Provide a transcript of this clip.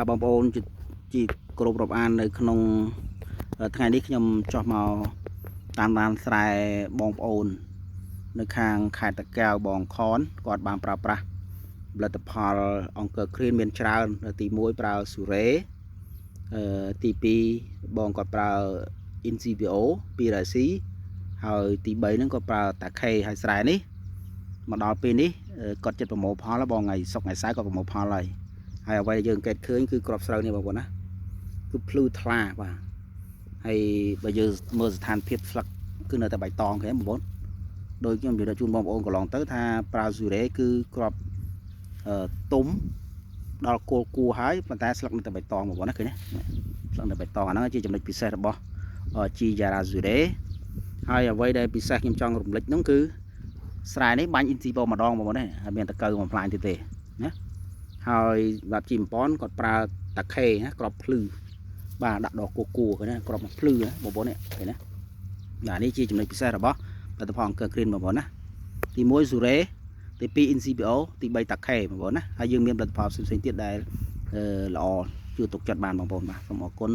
បងប្អូនជីគ្រប់រាប់អាននៅក្នុងថ្ងៃនេះខ្ញុំចោះមកតាមដានស្រែបងប្អូននៅខាងខេត្តតាកែវបងខនគាត់បានប្រើប្រាស់ផលិតផលអង្គរគ្រីនមានច្រើនទី1ប្រើស៊ូរ៉េទី2បងគាត់ប្រើ NCBO 2រ៉ាស៊ីហើយទី3ហ្នឹងគាត់ប្រើតាខេហើយស្រែនេះមកដល់ពេលនេះគាត់ចិត្តប្រមូលផលបងថ្ងៃសុក្រថ្ងៃសៅរ៍គាត់ប្រមូលផលហើយអ្វីដែលយើងកេតឃើញគឺគ្រាប់ស្រូវនេះបងប្អូនណាគឺភ្លឺថ្លាបាទហើយបើយើងមើលស្ថានភាពស្លឹកគឺនៅតែបៃតងគេបងប្អូនដោយខ្ញុំនិយាយជូនបងប្អូនកន្លងទៅថាប្រើស៊ូរ៉េគឺគ្រាប់ទុំដល់គល់គួរហើយប៉ុន្តែស្លឹកនៅតែបៃតងបងប្អូនណាឃើញទេស្លឹកនៅបៃតងអាហ្នឹងជាចំណុចពិសេសរបស់ជីយ៉ារ៉ាស៊ូរ៉េហើយអ្វីដែលពិសេសខ្ញុំចង់រំលឹកនោះគឺស្រែនេះបាញ់អ៊ីនស៊ីបម្ដងបងប្អូនណាហើយមានតកៅបំផ្លាញទៀតទេណាហើយបាទជីបំពន់គាត់ប្រើតាខេណាក្របភ្លឺបាទដាក់ដល់គួរណាក្របភ្លឺណាបងប្អូននេះឃើញណាបាទនេះជាចំណុចពិសេសរបស់ផលិតផលអង្គរគ្រីនបងប្អូនណាទី1ស៊ូរ៉េទី2 NCBO ទី3តាខេបងប្អូនណាហើយយើងមានផលិតផលផ្សេងៗទៀតដែលល្អជួយទុកចិត្តបានបងប្អូនបាទសូមអរគុណ